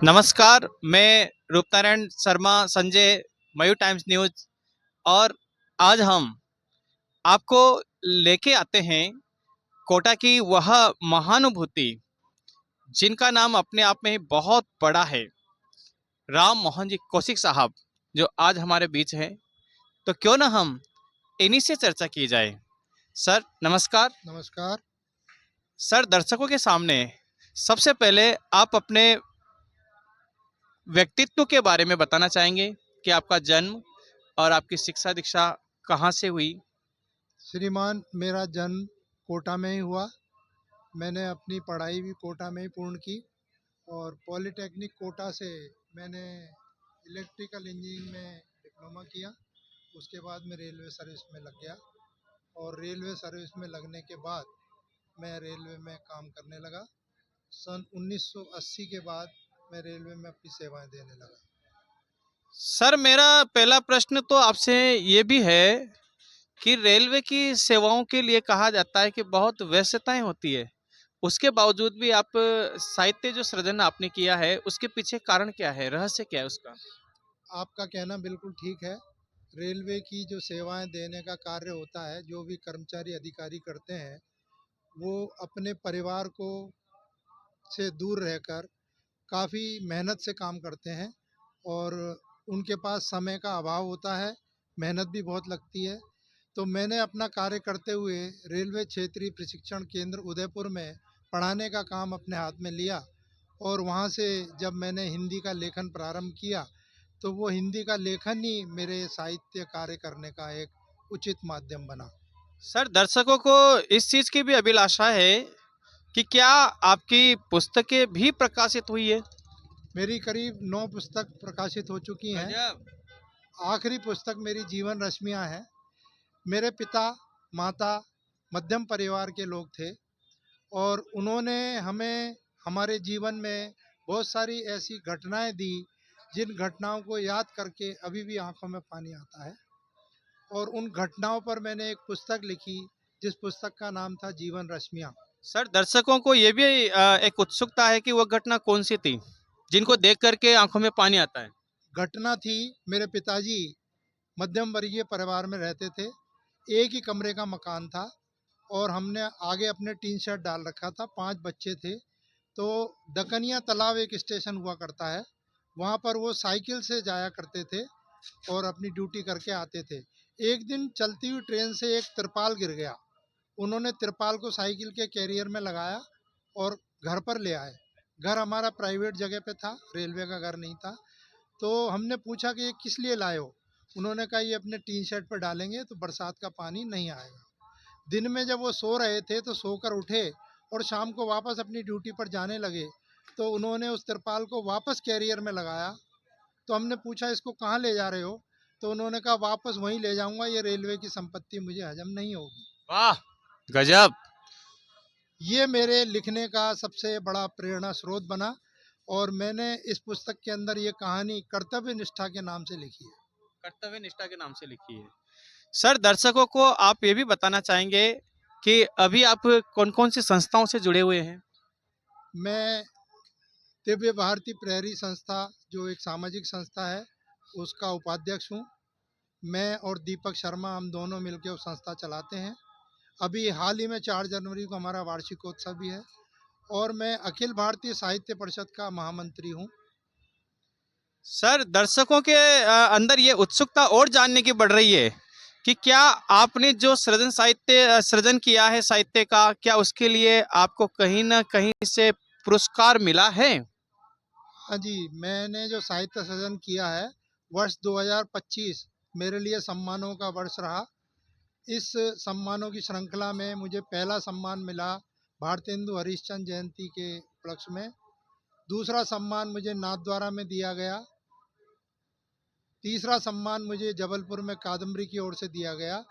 नमस्कार, मैं रूपनारायण शर्मा संजय, मयूर times news. और आज हम आपको लेके आते हैं कोटा की वह महानुभूति जिनका नाम अपने आप में ही बहुत बड़ा है, राम मोहन जी कौशिक साहब, जो आज हमारे बीच हैं। तो क्यों ना हम इन्हीं से चर्चा की जाए। सर नमस्कार। नमस्कार। सर, दर्शकों के सामने सबसे पहले आप अपने व्यक्तित्व के बारे में बताना चाहेंगे कि आपका जन्म और आपकी शिक्षा दीक्षा कहाँ से हुई? श्रीमान, मेरा जन्म कोटा में ही हुआ। मैंने अपनी पढ़ाई भी कोटा में ही पूर्ण की और पॉलिटेक्निक कोटा से मैंने इलेक्ट्रिकल इंजीनियरिंग में डिप्लोमा किया। उसके बाद मैं रेलवे सर्विस में लग गया और रेलवे सर्विस में लगने के बाद मैं रेलवे में काम करने लगा। सन 1980 के बाद मैं रेलवे में अपनी सेवाएं देने लगा। सर, मेरा पहला प्रश्न तो आपसे ये भी है कि रेलवे की सेवाओं के लिए कहा जाता है कि बहुत व्यस्तताएं होती है। उसके बावजूद भी आप साहित्य जो सृजन आपने किया है, उसके पीछे कारण क्या है, रहस्य क्या है उसका? आपका कहना बिल्कुल ठीक है। रेलवे की जो सेवाएं देने का कार्य होता है, जो भी कर्मचारी अधिकारी करते हैं, वो अपने परिवार को से दूर रहकर काफ़ी मेहनत से काम करते हैं और उनके पास समय का अभाव होता है, मेहनत भी बहुत लगती है। तो मैंने अपना कार्य करते हुए रेलवे क्षेत्रीय प्रशिक्षण केंद्र उदयपुर में पढ़ाने का काम अपने हाथ में लिया और वहाँ से जब मैंने हिंदी का लेखन प्रारंभ किया, तो वो हिंदी का लेखन ही मेरे साहित्य कार्य करने का एक उचित माध्यम बना। सर, दर्शकों को इस चीज की भी अभिलाषा है कि क्या आपकी पुस्तकें भी प्रकाशित हुई है? मेरी करीब 9 पुस्तक प्रकाशित हो चुकी हैं। गजब। आखिरी पुस्तक मेरी जीवन रश्मियाँ है। मेरे पिता, माता मध्यम परिवार के लोग थे और उन्होंने हमें हमारे जीवन में बहुत सारी ऐसी घटनाएँ दी, जिन घटनाओं को याद करके अभी भी आँखों में पानी आता है और उन घटनाओं पर मैंने एक पुस्तक लिखी, जिस पुस्तक का नाम था जीवन रश्मियाँ। सर, दर्शकों को ये भी एक उत्सुकता है कि वो घटना कौन सी थी जिनको वो देख करके आंखों में पानी आता है। घटना थी, मेरे पिताजी मध्यम वर्गीय परिवार में रहते थे। एक ही कमरे का मकान था और हमने आगे अपने टीन शेड डाल रखा था, 5 बच्चे थे। तो दकनिया तालाब एक स्टेशन हुआ करता है, वहाँ पर वो साइकिल से जाया करते थे और अपनी ड्यूटी करके आते थे। एक दिन चलती हुई ट्रेन से एक तिरपाल गिर गया। उन्होंने तिरपाल को साइकिल के कैरियर में लगाया और घर पर ले आए। घर हमारा प्राइवेट जगह पे था, रेलवे का घर नहीं था। तो हमने पूछा कि ये किस लिए लाए हो? उन्होंने कहा ये अपने टीन शेड पर डालेंगे तो बरसात का पानी नहीं आएगा। दिन में जब वो सो रहे थे तो सोकर उठे और शाम को वापस अपनी ड्यूटी पर जाने लगे, तो उन्होंने उस तिरपाल को वापस कैरियर में लगाया। तो हमने पूछा इसको कहाँ ले जा रहे हो? तो उन्होंने कहा वापस वहीं ले जाऊंगा, ये रेलवे की संपत्ति मुझे हजम नहीं होगी। वाह, गजब। ये मेरे लिखने का सबसे बड़ा प्रेरणा स्रोत बना और मैंने इस पुस्तक के अंदर ये कहानी कर्तव्य निष्ठा के नाम से लिखी है। कर्तव्य निष्ठा के नाम से लिखी है। सर, दर्शकों को आप ये भी बताना चाहेंगे कि अभी आप कौन-कौन सी संस्थाओं से जुड़े हुए हैं? मैं दिव्य भारती प्रहरी संस्था, जो एक सामाजिक संस्था है, उसका उपाध्यक्ष हूँ। मैं और दीपक शर्मा हम दोनों मिलकर वो संस्था चलाते हैं। अभी हाल ही में 4 जनवरी को हमारा वार्षिकोत्सव भी है और मैं अखिल भारतीय साहित्य परिषद का महामंत्री हूँ। सर, दर्शकों के अंदर ये उत्सुकता और जानने की बढ़ रही है कि क्या आपने जो सृजन किया है साहित्य का, क्या उसके लिए आपको कहीं न कहीं से पुरस्कार मिला है? हाँ जी, मैंने जो साहित्य सृजन किया है, वर्ष 2025 मेरे लिए सम्मानों का वर्ष रहा। इस सम्मानों की श्रृंखला में मुझे पहला सम्मान मिला भारतेंदु हरिश्चंद्र जयंती के उपलक्ष्य में। दूसरा सम्मान मुझे नाथद्वारा में दिया गया। तीसरा सम्मान मुझे जबलपुर में कादम्बरी की ओर से दिया गया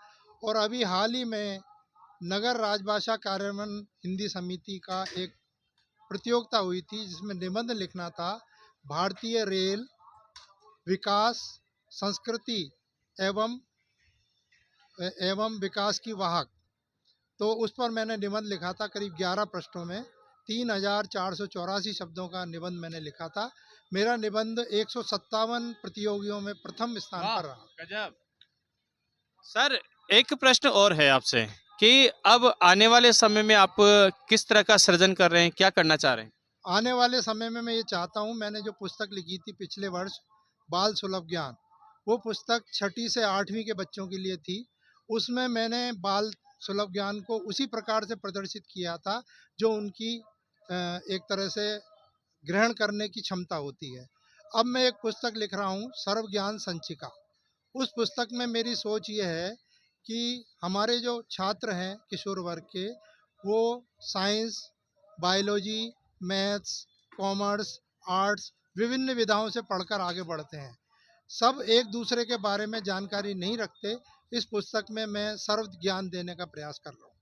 और अभी हाल ही में नगर राजभाषा कार्यान्वयन हिंदी समिति का एक प्रतियोगिता हुई थी, जिसमें निबंध लिखना था, भारतीय रेल विकास, संस्कृति एवं एवं विकास की वाहक। तो उस पर मैंने निबंध लिखा था करीब 11 पृष्ठों में। 3,484 शब्दों का निबंध मैंने लिखा था। मेरा निबंध 157 प्रतियोगियों में प्रथम स्थान वाह पर रहा। गजब। सर एक प्रश्न और है आपसे कि अब आने वाले समय में आप किस तरह का सृजन कर रहे हैं, क्या करना चाह रहे हैं? आने वाले समय में मैं ये चाहता हूँ, मैंने जो पुस्तक लिखी थी पिछले वर्ष, बाल सुलभ ज्ञान, वो पुस्तक छठी से 8वीं के बच्चों के लिए थी। उसमें मैंने बाल सुलभ ज्ञान को उसी प्रकार से प्रदर्शित किया था जो उनकी एक तरह से ग्रहण करने की क्षमता होती है। अब मैं एक पुस्तक लिख रहा हूँ, सर्व ज्ञान संचिका। उस पुस्तक में मेरी सोच ये है कि हमारे जो छात्र हैं किशोर वर्ग के, वो science, biology, maths, commerce, arts विभिन्न विधाओं से पढ़कर आगे बढ़ते हैं। सब एक दूसरे के बारे में जानकारी नहीं रखते। इस पुस्तक में मैं सर्व ज्ञान देने का प्रयास कर रहा हूँ।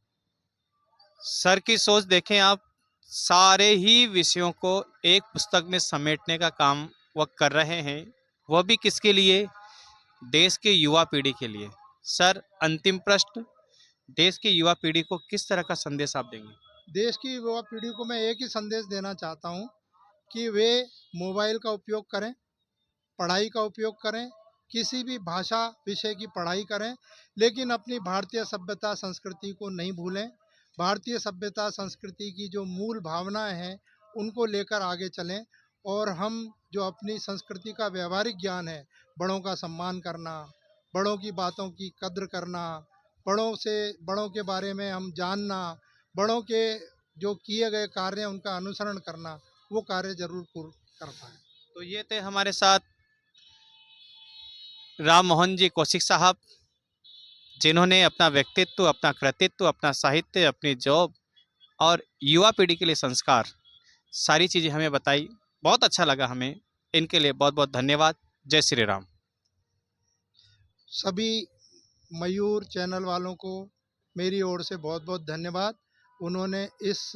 सर की सोच देखें आप, सारे ही विषयों को एक पुस्तक में समेटने का काम वो कर रहे हैं, वो भी किसके लिए? देश के युवा पीढ़ी के लिए। सर अंतिम प्रश्न, देश की युवा पीढ़ी को किस तरह का संदेश आप देंगे? देश की युवा पीढ़ी को मैं एक ही संदेश देना चाहता हूँ कि वे मोबाइल का उपयोग करें, पढ़ाई का उपयोग करें, किसी भी भाषा विषय की पढ़ाई करें, लेकिन अपनी भारतीय सभ्यता संस्कृति को नहीं भूलें। भारतीय सभ्यता संस्कृति की जो मूल भावनाएं हैं, उनको लेकर आगे चलें। और हम जो अपनी संस्कृति का व्यवहारिक ज्ञान है, बड़ों का सम्मान करना, बड़ों की बातों की कद्र करना, बड़ों के बारे में हम जानना, बड़ों के जो किए गए कार्य हैं उनका अनुसरण करना, वो कार्य ज़रूर पूर्ण कर पाएँ। तो ये थे हमारे साथ राम मोहन जी कौशिक साहब, जिन्होंने अपना व्यक्तित्व, अपना कृतित्व, अपना साहित्य, अपनी जॉब और युवा पीढ़ी के लिए संस्कार, सारी चीज़ें हमें बताई। बहुत अच्छा लगा हमें। इनके लिए बहुत बहुत धन्यवाद। जय श्री राम। सभी मयूर चैनल वालों को मेरी ओर से बहुत-बहुत धन्यवाद। उन्होंने इस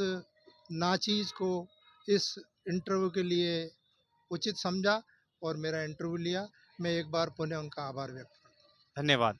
नाचीज़ को इस इंटरव्यू के लिए उचित समझा और मेरा इंटरव्यू लिया। मैं एक बार पुनः उनका आभार व्यक्त करता हूँ। धन्यवाद।